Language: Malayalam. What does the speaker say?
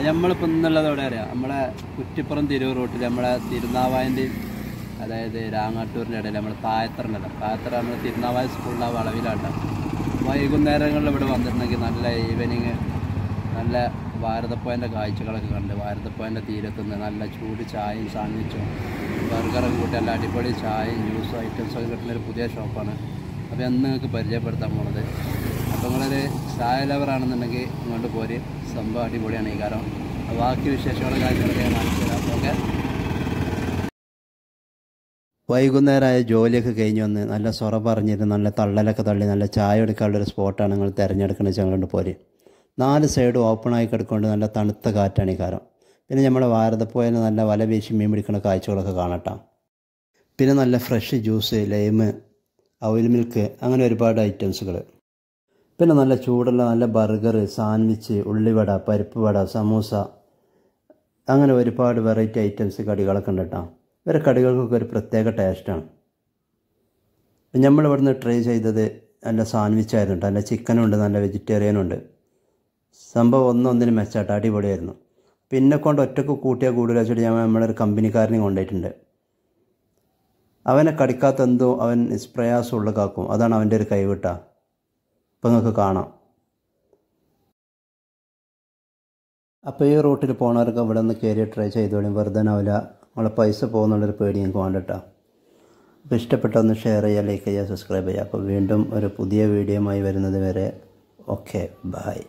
നമ്മളിപ്പോൾ ഇന്നുള്ളത് എവിടെ അറിയാം, നമ്മളെ കുറ്റിപ്പുറം തിരൂർ റൂട്ടിൽ നമ്മളെ തിരുനാവായൻ്റെയും അതായത് രാങ്ങാട്ടൂരിൻ്റെ ഇടയിൽ നമ്മൾ തായത്തറിനല്ല, തായത്തറ നമ്മൾ തിരുനാവായ സ്കൂളിലെ വളവിലാണ്. വൈകുന്നേരങ്ങളിൽ ഇവിടെ വന്നിട്ടുണ്ടെങ്കിൽ നല്ല ഈവനിങ് നല്ല ഭാരതപ്പുഴൻ്റെ കാഴ്ചകളൊക്കെ കണ്ട് ഭാരതപ്പുഴൻ്റെ തീരത്തുനിന്ന് നല്ല ചൂട് ചായയും സാൻഡ്വിച്ചും ബർഗറൊക്കെ കൂട്ടി നല്ല അടിപൊളി ചായയും ജ്യൂസും ഐറ്റംസൊക്കെ കിട്ടുന്നൊരു പുതിയ ഷോപ്പാണ്. അപ്പോൾ എന്ന് നിങ്ങൾക്ക് പരിചയപ്പെടുത്താൻ പോണത്. അപ്പോൾ നിങ്ങളൊരു ചായ ലവറാണെന്നുണ്ടെങ്കിൽ ഇങ്ങോട്ട് പോര്, സംഭവം അടിപൊളിയാണ്. ഈ കാരണം ബാക്കി വിശേഷങ്ങളും കാര്യങ്ങളൊക്കെ ഞാൻ കാണിച്ചു തരാം. ഓക്കെ, വൈകുന്നേരമായ ജോലിയൊക്കെ കഴിഞ്ഞ് വന്ന് നല്ല സൊറ പറഞ്ഞിട്ട് നല്ല തള്ളലൊക്കെ തള്ളി നല്ല ചായ എടുക്കാനുള്ളൊരു സ്പോട്ടാണ് നിങ്ങൾ തിരഞ്ഞെടുക്കുന്നത് വെച്ചാൽ അങ്ങോട്ട് പോര്. 4 സൈഡും ഓപ്പണായി കിടക്കൊണ്ട് നല്ല തണുത്ത കാറ്റാണ് ഈ കാരം. പിന്നെ നമ്മുടെ ഭാരതപ്പുഴയിൽ നല്ല വല വീശി മീൻ പിടിക്കുന്ന കാഴ്ചകളൊക്കെ കാണട്ടാം. പിന്നെ നല്ല fresh juice, lime, oil milk, അങ്ങനെ ഒരുപാട് ഐറ്റംസുകൾ. പിന്നെ നല്ല ചൂടുള്ള നല്ല ബർഗർ, സാൻഡ്വിച്ച്, ഉള്ളിവട, പരിപ്പ് വട, സമൂസ, അങ്ങനെ ഒരുപാട് വെറൈറ്റി ഐറ്റംസ് കടികളൊക്കെ ഉണ്ട് കേട്ടോ. ഇവരെ കടികൾക്കൊക്കെ ഒരു പ്രത്യേക ടേസ്റ്റാണ്. നമ്മളിവിടുന്ന് ട്രൈ ചെയ്തത് നല്ല സാൻഡ്വിച്ചായിരുന്നു കേട്ടോ. നല്ല ചിക്കനുണ്ട്, നല്ല വെജിറ്റേറിയനുണ്ട്. സംഭവം ഒന്നൊന്നിന് മെച്ചാട്ടോ, അടിപൊളിയായിരുന്നു. പിന്നെ കൊണ്ട് ഒറ്റക്ക് കൂട്ടിയാൽ കൂടുതൽ വെച്ചിട്ട് ഞാൻ നമ്മളൊരു കമ്പനിക്കാരനെ കൊണ്ടുപോയിട്ടുണ്ട്. അവനെ കടിക്കാത്ത എന്തോ അവൻ പ്രയാസം ഉള്ളക്കാക്കും, അതാണ് അവൻ്റെ ഒരു കൈവിട്ട. ഇപ്പം നിങ്ങൾക്ക് കാണാം. അപ്പോൾ ഈ റൂട്ടിൽ പോണവർക്ക് ഇവിടെ നിന്ന് കയറി ട്രൈ ചെയ്തോളും, വെറുതെ ആവില്ല. നമ്മളെ പൈസ പോകുന്നുള്ളൊരു പേടി എനിക്ക് വേണ്ട കേട്ടോ. അപ്പോൾ ഇഷ്ടപ്പെട്ടൊന്ന് ഷെയർ ചെയ്യുക, ലൈക്ക് ചെയ്യുക, സബ്സ്ക്രൈബ് ചെയ്യുക. അപ്പോൾ വീണ്ടും ഒരു പുതിയ വീഡിയോയുമായി വരുന്നത് വരെ ഓക്കെ, ബൈ.